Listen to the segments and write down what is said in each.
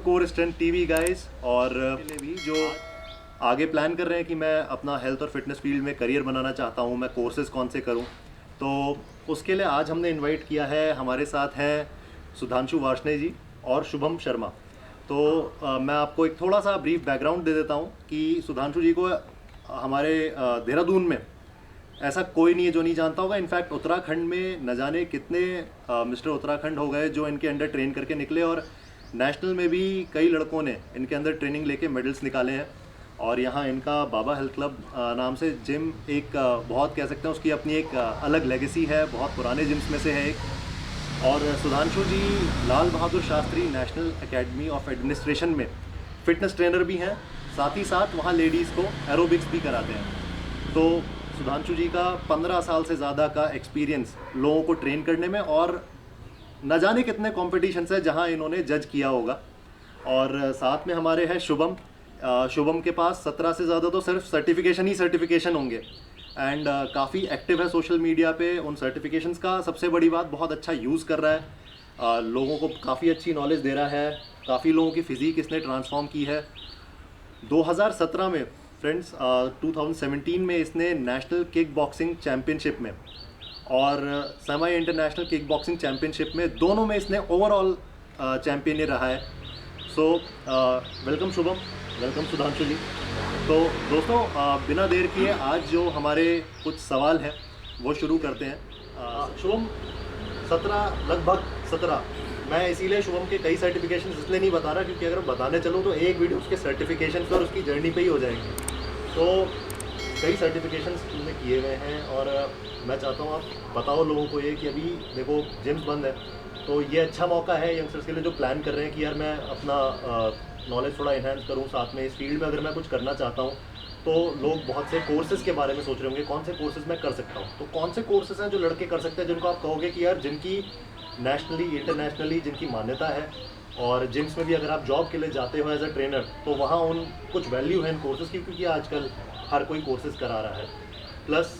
Core strength TV guys. और लिए भी जो आगे प्लान कर रहे हैं कि मैं अपना हेल्थ और फिटनेस फील्ड में करियर बनाना चाहता हूँ, मैं कोर्सेज कौन से करूँ, तो उसके लिए आज हमने इनवाइट किया है। हमारे साथ हैं सुधांशु वार्ष्णेय जी और शुभम शर्मा। तो मैं आपको एक थोड़ा सा ब्रीफ बैकग्राउंड दे देता हूँ कि सुधांशु जी को हमारे देहरादून में ऐसा कोई नहीं है जो नहीं जानता होगा। इनफैक्ट उत्तराखंड में न जाने कितने मिस्टर उत्तराखंड हो गए जो इनके अंडर ट्रेन करके निकले, और नेशनल में भी कई लड़कों ने इनके अंदर ट्रेनिंग लेके मेडल्स निकाले हैं। और यहाँ इनका बाबा हेल्थ क्लब नाम से जिम एक बहुत कह सकते हैं उसकी अपनी एक अलग लेगेसी है, बहुत पुराने जिम्स में से है एक। और Sudhanshu ji Lal Bahadur Shastri national academy of administration में फ़िटनेस ट्रेनर भी हैं, साथ ही साथ वहाँ लेडीज़ को एरोबिक्स भी कराते हैं। तो सुधांशु जी का 15 साल से ज़्यादा का एक्सपीरियंस लोगों को ट्रेन करने में, और न जाने कितने कॉम्पिटिशन्स है जहां इन्होंने जज किया होगा। और साथ में हमारे हैं शुभम। शुभम के पास 17 से ज़्यादा तो सिर्फ सर्टिफिकेशन होंगे, एंड काफ़ी एक्टिव है सोशल मीडिया पे। उन सर्टिफिकेशंस का सबसे बड़ी बात बहुत अच्छा यूज़ कर रहा है, लोगों को काफ़ी अच्छी नॉलेज दे रहा है, काफ़ी लोगों की फ़िज़ीक इसने ट्रांसफॉर्म की है। 2017 में फ्रेंड्स 2017 में इसने नेशनल किक बॉक्सिंग चैम्पियनशिप में और semi international kick boxing championship में, दोनों में इसने ओवरऑल चैम्पियन ही रहा है। So welcome Shubham, welcome Sudhanshu ji. तो दोस्तों बिना देर किए आज जो हमारे कुछ सवाल हैं वो शुरू करते हैं। शुभम 17 लगभग 17, मैं इसीलिए शुभम के कई सर्टिफिकेशन इसलिए नहीं बता रहा क्योंकि अगर बताने चलूँ तो एक वीडियो उसके सर्टिफिकेशन पर उसकी जर्नी पे ही हो जाएगी। तो कई सर्टिफिकेशंस तुमने किए हुए हैं, और मैं चाहता हूँ आप बताओ लोगों को ये कि अभी देखो जिम्स बंद है, तो ये अच्छा मौका है यंगस्टर्स के लिए जो प्लान कर रहे हैं कि यार मैं अपना नॉलेज थोड़ा इन्हांस करूँ, साथ में इस फील्ड में अगर मैं कुछ करना चाहता हूँ। तो लोग बहुत से कोर्सेज़ के बारे में सोच रहे होंगे, कौन से कोर्सेज़ मैं कर सकता हूँ। तो कौन से कोर्सेज़ हैं जो लड़के कर सकते हैं जिनको आप कहोगे कि यार जिनकी नेशनली इंटरनेशनली जिनकी मान्यता है, और जिम्स में भी अगर आप जॉब के लिए जाते हो एज अ ट्रेनर तो वहाँ उन कुछ वैल्यू है इन कोर्सेज़ की, क्योंकि आजकल हर कोई कोर्सेज़ करा रहा है। प्लस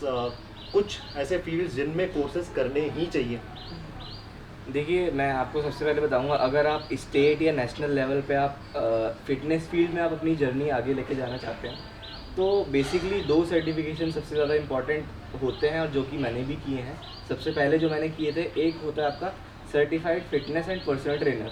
कुछ ऐसे फील्ड्स जिनमें कोर्सेज़ करने ही चाहिए। देखिए, मैं आपको सबसे पहले बताऊंगा, अगर आप स्टेट या नेशनल लेवल पे आप फिटनेस फील्ड में आप अपनी जर्नी आगे लेके जाना चाहते हैं, तो बेसिकली 2 सर्टिफिकेशन सबसे ज़्यादा इंपॉर्टेंट होते हैं, और जो कि मैंने भी किए हैं। सबसे पहले जो मैंने किए थे, एक होता है आपका certified fitness and personal trainer,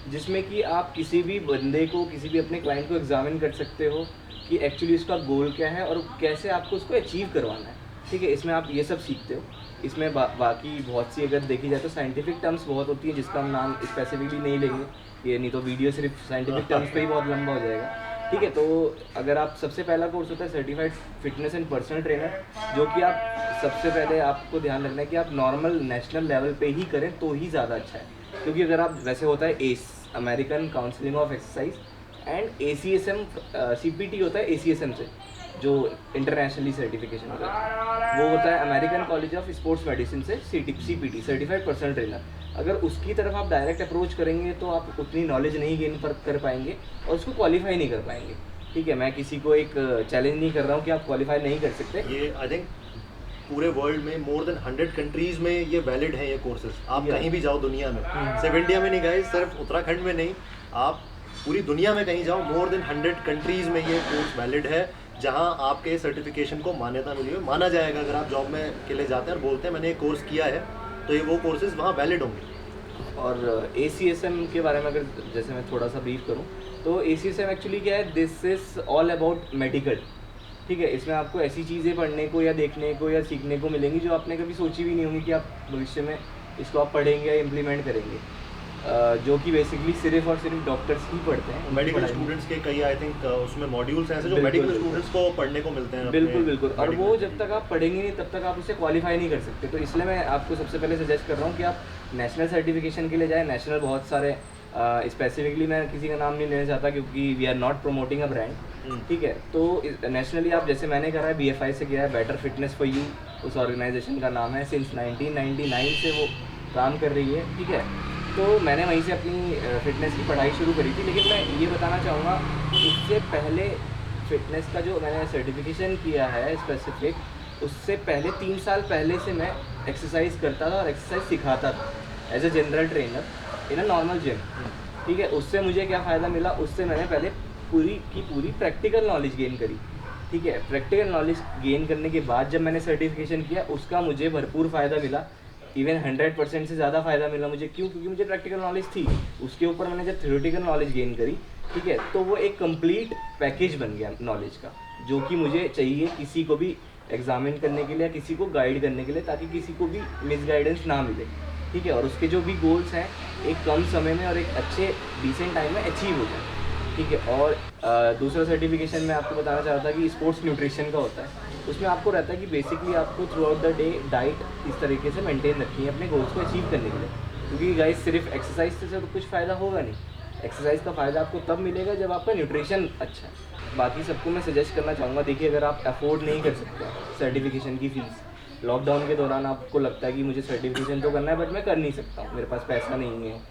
जिसमें कि आप किसी भी बंदे को, किसी भी अपने क्लाइंट को एग्जामिन कर सकते हो कि एक्चुअली उसका गोल क्या है और कैसे आपको उसको अचीव करवाना है। ठीक है, इसमें आप ये सब सीखते हो। इसमें बाकी बहुत सी अगर देखी जाए तो साइंटिफिक टर्म्स बहुत होती हैं जिसका हम नाम स्पेसिफिकली नहीं लेंगे, ये नहीं तो वीडियो सिर्फ साइंटिफिक टर्म्स पे ही बहुत लंबा हो जाएगा। ठीक है, तो अगर आप सबसे पहला कोर्स होता है certified fitness and personal trainer, जो कि आप सबसे पहले आपको ध्यान रखना है कि आप नॉर्मल नेशनल लेवल पे ही करें तो ही ज़्यादा अच्छा है। क्योंकि अगर आप, वैसे होता है American counselling of exercise, and ACSM CPT होता है ACSM से, जो इंटरनेशनली सर्टिफिकेशन होता है, वो होता है American college of sports medicine से CPT सर्टिफाइड पर्सनल ट्रेनर। अगर उसकी तरफ आप डायरेक्ट अप्रोच करेंगे तो आप उतनी नॉलेज नहीं गेन कर पाएंगे और उसको क्वालिफाई नहीं कर पाएंगे। ठीक है, मैं किसी को एक चैलेंज नहीं कर रहा हूँ कि आप क्वालिफाई नहीं कर सकते। ये आई थिंक पूरे वर्ल्ड में मोर देन 100 कंट्रीज़ में ये वैलिड है ये कोर्सेज। आप कहीं भी जाओ दुनिया में, सिर्फ इंडिया में नहीं गाइस, सिर्फ उत्तराखंड में नहीं, आप पूरी दुनिया में कहीं जाओ, मोर देन 100 कंट्रीज़ में ये कोर्स वैलिड है, जहां आपके सर्टिफिकेशन को मान्यता मिली है, माना जाएगा। अगर आप जॉब में के लिए जाते हैं और बोलते हैं मैंने एक कोर्स किया है, तो ये वो कोर्सेज वहाँ वैलिड होंगे। और ACSM के बारे में अगर जैसे मैं थोड़ा सा ब्रीफ करूँ, तो ACSM एक्चुअली क्या है, this is all about medical. ठीक है, इसमें आपको ऐसी चीज़ें पढ़ने को या देखने को या सीखने को मिलेंगी जो आपने कभी सोची भी नहीं होंगी कि आप भविष्य में इसको आप पढ़ेंगे या इम्प्लीमेंट करेंगे, जो कि बेसिकली सिर्फ और सिर्फ डॉक्टर्स ही पढ़ते हैं। मेडिकल स्टूडेंट्स के कई आई थिंक उसमें मॉड्यूल्स हैं ऐसे जो मेडिकल स्टूडेंट्स को पढ़ने को मिलते हैं। बिल्कुल बिल्कुल, और वो जब तक आप पढ़ेंगे नहीं तब तक आप उसे क्वालिफाई नहीं कर सकते। तो इसलिए मैं आपको सबसे पहले सजेस्ट कर रहा हूँ कि आप नेशनल सर्टिफिकेशन के लिए जाएँ। नेशनल बहुत सारे, स्पेसिफिकली मैं किसी का नाम नहीं लेना चाहता क्योंकि we are not promoting a brand. ठीक है, तो नेशनली आप, जैसे मैंने करा है, BFI से किया है, बेटर फिटनेस फॉर यू उस ऑर्गेनाइजेशन का नाम है। सिंस 1999 से वो काम कर रही है। ठीक है, तो मैंने वहीं से अपनी फ़िटनेस की पढ़ाई शुरू करी थी। लेकिन मैं ये बताना चाहूँगा, उससे पहले फ़िटनेस का जो मैंने सर्टिफिकेशन किया है स्पेसिफिक, उससे पहले 3 साल पहले से मैं एक्सरसाइज करता था और एक्सरसाइज सिखाता था as a general trainer in a normal gym. ठीक है। उससे मुझे क्या फ़ायदा मिला, उससे मैंने पहले पूरी की पूरी प्रैक्टिकल नॉलेज गेन करी, ठीक है। प्रैक्टिकल नॉलेज गेन करने के बाद जब मैंने सर्टिफिकेशन किया, उसका मुझे भरपूर फ़ायदा मिला, इवन 100% से ज़्यादा फ़ायदा मिला मुझे। क्यों? क्योंकि मुझे प्रैक्टिकल नॉलेज थी, उसके ऊपर मैंने जब थ्योरेटिकल नॉलेज गेन करी, ठीक है, तो वो एक कंप्लीट पैकेज बन गया नॉलेज का, जो कि मुझे चाहिए किसी को भी एग्जामिन करने के लिए या किसी को गाइड करने के लिए, ताकि किसी को भी मिसगाइडेंस ना मिले, ठीक है। और उसके जो भी गोल्स हैं एक कम समय में और एक अच्छे डिसेंट टाइम में अचीव हो जाए, ठीक है। और दूसरा सर्टिफिकेशन मैं आपको बताना चाह रहा था कि स्पोर्ट्स न्यूट्रिशन का होता है। उसमें आपको रहता है कि बेसिकली आपको through out the day diet इस तरीके से मेंटेन रखनी है अपने गोल्स को अचीव करने के लिए, क्योंकि गाइस सिर्फ एक्सरसाइज से तो कुछ फ़ायदा होगा नहीं। एक्सरसाइज का फ़ायदा आपको तब मिलेगा जब आपका न्यूट्रिशन अच्छा है। बाकी सबको मैं सजेस्ट करना चाहूँगा, देखिए अगर आप अफोर्ड नहीं कर सकते सर्टिफिकेशन की फ़ीस, लॉकडाउन के दौरान आपको लगता है कि मुझे सर्टिफिकेशन तो करना है बट मैं कर नहीं सकता हूँ, मेरे पास पैसा नहीं है,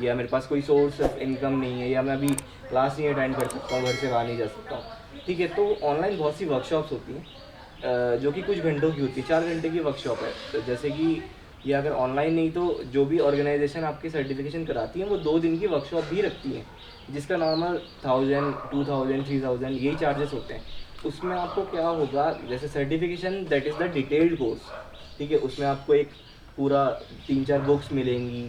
या मेरे पास कोई सोर्स ऑफ इनकम नहीं है, या मैं अभी क्लास नहीं अटेंड कर सकता हूँ, घर से बाहर नहीं जा सकता हूँ, ठीक है। तो ऑनलाइन बहुत सी वर्कशॉप्स होती हैं जो कि कुछ घंटों की होती है, 4 घंटे की वर्कशॉप है। तो जैसे कि ये अगर ऑनलाइन नहीं तो जो भी ऑर्गेनाइजेशन आपकी सर्टिफिकेशन कराती है वो 2 दिन की वर्कशॉप भी रखती है, जिसका नॉर्मल 1000, 2000, 3000 यही चार्जेस होते हैं। उसमें आपको क्या होगा, जैसे certification that is the detailed course, ठीक है। उसमें आपको एक पूरा 3-4 बुक्स मिलेंगी,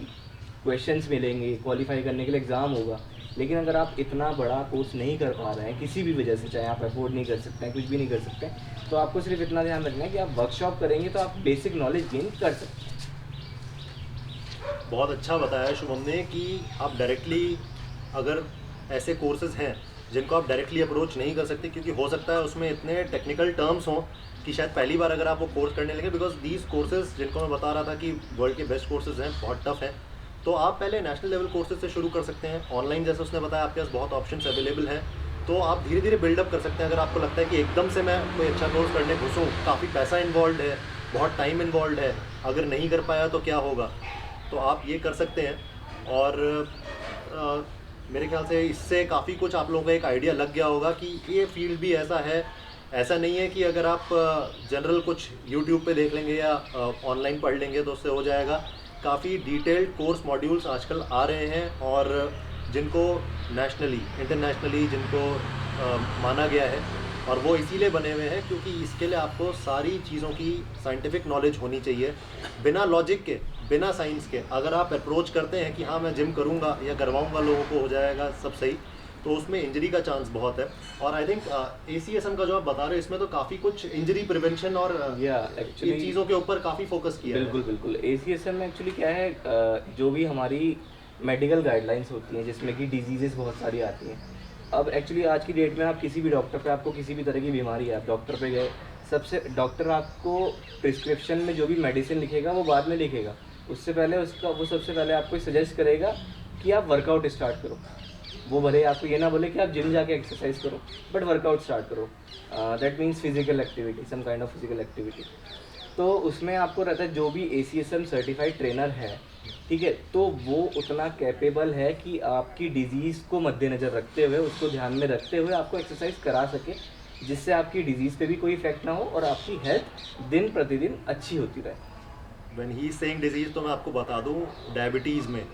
क्वेश्चंस मिलेंगे, क्वालिफाई करने के लिए एग्ज़ाम होगा। लेकिन अगर आप इतना बड़ा कोर्स नहीं कर पा रहे हैं किसी भी वजह से, चाहे आप अफोर्ड नहीं कर सकते हैं, कुछ भी नहीं कर सकते हैं, तो आपको सिर्फ इतना ध्यान रखना है कि आप वर्कशॉप करेंगे तो आप बेसिक नॉलेज गेन कर सकते हैं। बहुत अच्छा बताया शुभम ने कि आप डायरेक्टली, अगर ऐसे कोर्सेज हैं जिनको आप डायरेक्टली अप्रोच नहीं कर सकते, क्योंकि हो सकता है उसमें इतने टेक्निकल टर्म्स हों कि शायद पहली बार अगर आप वो कोर्स करने लगे, बिकॉज दीज कोर्सेज जिनको मैं बता रहा था कि वर्ल्ड के बेस्ट कोर्सेज हैं, बहुत टफ हैं, तो आप पहले नेशनल लेवल कोर्सेज से शुरू कर सकते हैं। ऑनलाइन जैसे उसने बताया आपके पास बहुत ऑप्शंस अवेलेबल हैं, तो आप धीरे धीरे बिल्डअप कर सकते हैं। अगर आपको लगता है कि एकदम से मैं कोई अच्छा कोर्स करने घुसूँ, काफ़ी पैसा इन्वॉल्व है, बहुत टाइम इन्वॉल्व है, अगर नहीं कर पाया तो क्या होगा, तो आप ये कर सकते हैं। और मेरे ख्याल से इससे काफ़ी कुछ आप लोगों को एक आइडिया लग गया होगा कि ये फील्ड भी ऐसा है। ऐसा नहीं है कि अगर आप जनरल कुछ यूट्यूब पे देख लेंगे या ऑनलाइन पढ़ लेंगे तो उससे हो जाएगा। काफ़ी डिटेल्ड कोर्स मॉड्यूल्स आजकल आ रहे हैं, और जिनको नेशनली, इंटरनेशनली जिनको माना गया है, और वो इसीलिए बने हुए हैं क्योंकि इसके लिए आपको सारी चीज़ों की साइंटिफिक नॉलेज होनी चाहिए। बिना लॉजिक के, बिना साइंस के अगर आप अप्रोच करते हैं कि हाँ मैं जिम करूँगा या करवाऊँगा, लोगों को हो जाएगा सब सही, तो उसमें इंजरी का चांस बहुत है। और आई थिंक ACSM का जो आप बता रहे हैं इसमें तो काफ़ी कुछ इंजरी प्रिवेंशन और इन चीज़ों के ऊपर काफ़ी फोकस किया है। बिल्कुल बिल्कुल। ACSM में एक्चुअली क्या है, जो भी हमारी मेडिकल गाइडलाइंस होती हैं जिसमें कि डिजीज़ेस बहुत सारी आती हैं। अब एक्चुअली आज की डेट में आप किसी भी डॉक्टर पे, आपको किसी भी तरह की बीमारी है, आप डॉक्टर पे गए, सबसे डॉक्टर आपको प्रिस्क्रिप्शन में जो भी मेडिसिन लिखेगा वो बाद में लिखेगा, उससे पहले उसका वो सबसे पहले आपको सजेस्ट करेगा कि आप वर्कआउट स्टार्ट करो। वो भले आपको ये ना बोले कि आप जिम जाके एक्सरसाइज करो, बट वर्कआउट स्टार्ट करो। That means physical activity, some kind of physical activity. तो उसमें आपको रहता है जो भी ACSM सर्टिफाइड ट्रेनर है, ठीक है, तो वो उतना कैपेबल है कि आपकी डिजीज़ को मद्देनज़र रखते हुए, उसको ध्यान में रखते हुए आपको एक्सरसाइज करा सके, जिससे आपकी डिजीज़ पे भी कोई इफेक्ट ना हो और आपकी हेल्थ दिन प्रतिदिन अच्छी होती रहे। व्हेन ही सेइंग डिजीज़, तो मैं आपको बता दूं, डायबिटीज़ में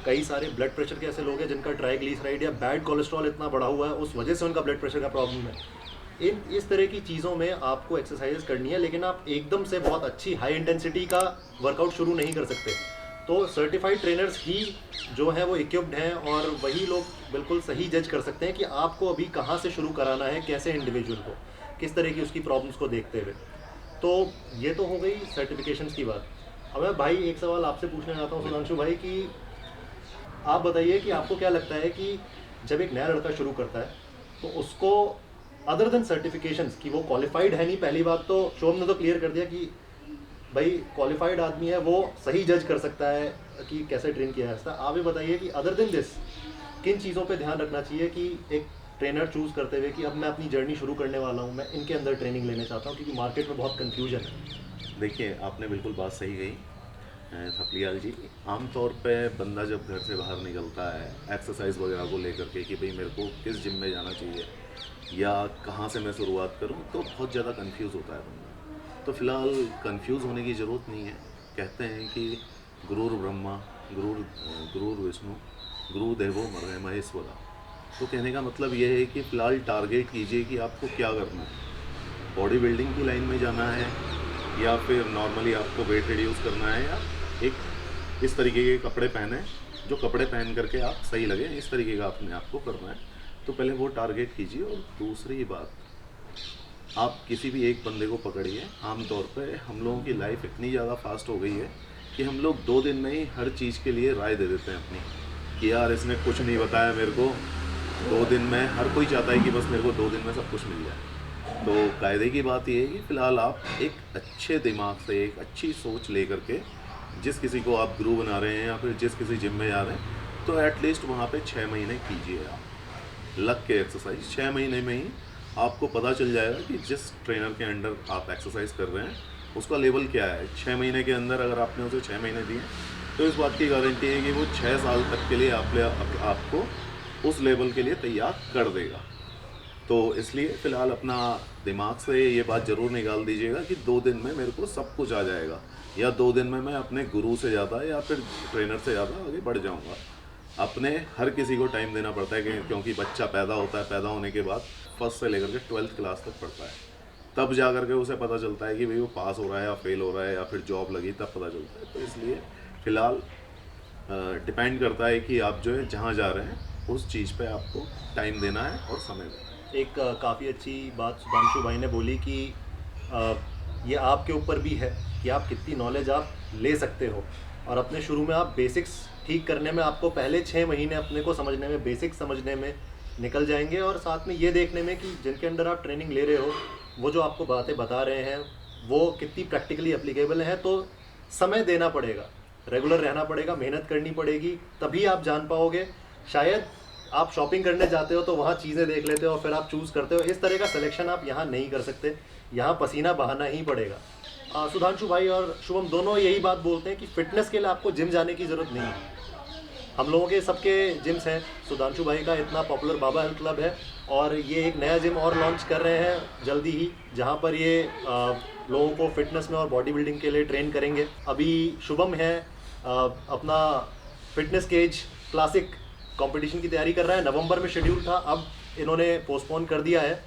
कई सारे ब्लड प्रेशर के ऐसे लोग हैं जिनका ट्राइग्लिसराइड या बैड कोलेस्ट्रॉल इतना बढ़ा हुआ है, उस वजह से उनका ब्लड प्रेशर का प्रॉब्लम है। इस तरह की चीज़ों में आपको एक्सरसाइज करनी है, लेकिन आप एकदम से बहुत अच्छी हाई इंटेंसिटी का वर्कआउट शुरू नहीं कर सकते। तो सर्टिफाइड ट्रेनर्स ही जो हैं वो इक्विप्ड हैं, और वही लोग बिल्कुल सही जज कर सकते हैं कि आपको अभी कहाँ से शुरू कराना है, कैसे इंडिविजुअल को, किस तरह की उसकी प्रॉब्लम्स को देखते हुए। तो ये तो हो गई सर्टिफिकेशंस की बात। अब मैं भाई एक सवाल आपसे पूछना चाहता हूँ सुधांशु भाई, कि आप बताइए कि आपको क्या लगता है कि जब एक नया लड़का शुरू करता है तो उसको अदर देन सर्टिफिकेशंस, कि वो क्वालिफाइड है नहीं, पहली बात तो शोम ने तो क्लियर कर दिया कि भाई क्वालिफाइड आदमी है, वो सही जज कर सकता है कि कैसे ट्रेन किया है। आप ये बताइए कि अदर देन दिस किन चीज़ों पे ध्यान रखना चाहिए कि एक ट्रेनर चूज़ करते हुए कि अब मैं अपनी जर्नी शुरू करने वाला हूँ, मैं इनके अंदर ट्रेनिंग लेना चाहता हूँ, क्योंकि मार्केट में बहुत कन्फ्यूजन है। देखिए, आपने बिल्कुल बात सही कही थपलियाल जी। आमतौर पे बंदा जब घर से बाहर निकलता है एक्सरसाइज वगैरह को लेकर के कि भाई मेरे को किस जिम में जाना चाहिए या कहाँ से मैं शुरुआत करूँ, तो बहुत ज़्यादा कंफ्यूज होता है बंदा। तो फिलहाल कंफ्यूज होने की ज़रूरत नहीं है। कहते हैं कि गुरुर ब्रह्मा गुरुर विष्णु गुरु देवो मरहे महेश्वरा। तो कहने का मतलब ये है कि फ़िलहाल टारगेट कीजिए कि आपको क्या करना है, बॉडी बिल्डिंग की लाइन में जाना है या फिर नॉर्मली आपको वेट रिड्यूस करना है, या एक इस तरीके के कपड़े पहने जो कपड़े पहन करके आप सही लगे, इस तरीके का अपने आप को करना है। तो पहले वो टारगेट कीजिए। और दूसरी बात, आप किसी भी एक बंदे को पकड़िए। आमतौर पे हम लोगों की लाइफ इतनी ज़्यादा फास्ट हो गई है कि हम लोग 2 दिन में ही हर चीज़ के लिए राय दे देते हैं अपनी, कि यार इसने कुछ नहीं बताया मेरे को, 2 दिन में हर कोई चाहता है कि बस मेरे को 2 दिन में सब कुछ मिल जाए। तो कायदे की बात ये है कि फ़िलहाल आप एक अच्छे दिमाग से, एक अच्छी सोच ले करके जिस किसी को आप गुरु बना रहे हैं या फिर जिस किसी जिम में जा रहे हैं, तो एटलीस्ट वहाँ पे 6 महीने कीजिए आप लग के एक्सरसाइज। 6 महीने में ही आपको पता चल जाएगा कि जिस ट्रेनर के अंडर आप एक्सरसाइज कर रहे हैं उसका लेवल क्या है। 6 महीने के अंदर अगर आपने उसे 6 महीने दिए तो इस बात की गारंटी है कि वो 6 साल तक के लिए आपको उस लेवल के लिए तैयार कर देगा। तो इसलिए फ़िलहाल अपना दिमाग से ये बात ज़रूर निकाल दीजिएगा कि 2 दिन में मेरे को सब कुछ आ जाएगा, या 2 दिन में मैं अपने गुरु से ज़्यादा या फिर ट्रेनर से ज़्यादा आगे बढ़ जाऊँगा। अपने हर किसी को टाइम देना पड़ता है क्योंकि बच्चा पैदा होता है, पैदा होने के बाद फर्स्ट से लेकर के 12th क्लास तक पढ़ता है, तब जा करके उसे पता चलता है कि भाई वो पास हो रहा है या फेल हो रहा है या फिर जॉब लगी, तब पता चलता है। तो इसलिए फ़िलहाल डिपेंड करता है कि आप जो है जहाँ जा रहे हैं उस चीज़ पे आपको टाइम देना है और समय देना है। एक काफ़ी अच्छी बात सुधांशु भाई ने बोली कि ये आपके ऊपर भी है कि आप कितनी नॉलेज आप ले सकते हो। और अपने शुरू में आप बेसिक्स ठीक करने में आपको पहले 6 महीने अपने को समझने में, बेसिक्स समझने में निकल जाएंगे, और साथ में ये देखने में कि जिनके अंडर आप ट्रेनिंग ले रहे हो वो जो आपको बातें बता रहे हैं वो कितनी प्रैक्टिकली एप्लीकेबल है। तो समय देना पड़ेगा, रेगुलर रहना पड़ेगा, मेहनत करनी पड़ेगी, तभी आप जान पाओगे। शायद आप शॉपिंग करने जाते हो तो वहाँ चीज़ें देख लेते हो और फिर आप चूज़ करते हो, इस तरह का सिलेक्शन आप यहाँ नहीं कर सकते, यहाँ पसीना बहाना ही पड़ेगा। सुधांशु भाई और शुभम दोनों यही बात बोलते हैं कि फ़िटनेस के लिए आपको जिम जाने की ज़रूरत नहीं है। हम लोगों के सबके जिम्स हैं, सुधांशु भाई का इतना पॉपुलर बाबा हेल्थ क्लब है, और ये एक नया जिम और लॉन्च कर रहे हैं जल्दी ही, जहाँ पर ये लोगों को फिटनेस में और बॉडी बिल्डिंग के लिए ट्रेन करेंगे। अभी शुभम है अपना फिटनेस केज क्लासिक कंपटीशन की तैयारी कर रहा है, नवंबर में शेड्यूल था, अब इन्होंने पोस्टपोन कर दिया है।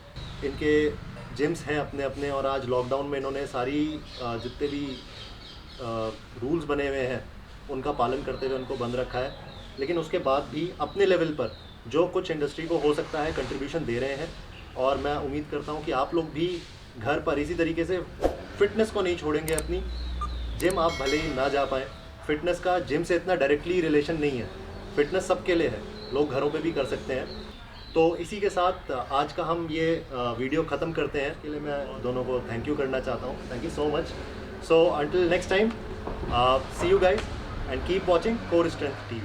इनके जिम्स हैं अपने अपने, और आज लॉकडाउन में इन्होंने सारी जितने भी रूल्स बने हुए हैं उनका पालन करते हुए उनको बंद रखा है। लेकिन उसके बाद भी अपने लेवल पर जो कुछ इंडस्ट्री को हो सकता है कंट्रीब्यूशन दे रहे हैं, और मैं उम्मीद करता हूं कि आप लोग भी घर पर इसी तरीके से फिटनेस को नहीं छोड़ेंगे अपनी। जिम आप भले ही ना जा पाएँ, फिटनेस का जिम से इतना डायरेक्टली रिलेशन नहीं है, फिटनेस सबके लिए है, लोग घरों पे भी कर सकते हैं। तो इसी के साथ आज का हम ये वीडियो ख़त्म करते हैं। इसके लिए मैं दोनों को थैंक यू करना चाहता हूँ। Thank you so much. So until next time, see you guys and keep watching core strength TV।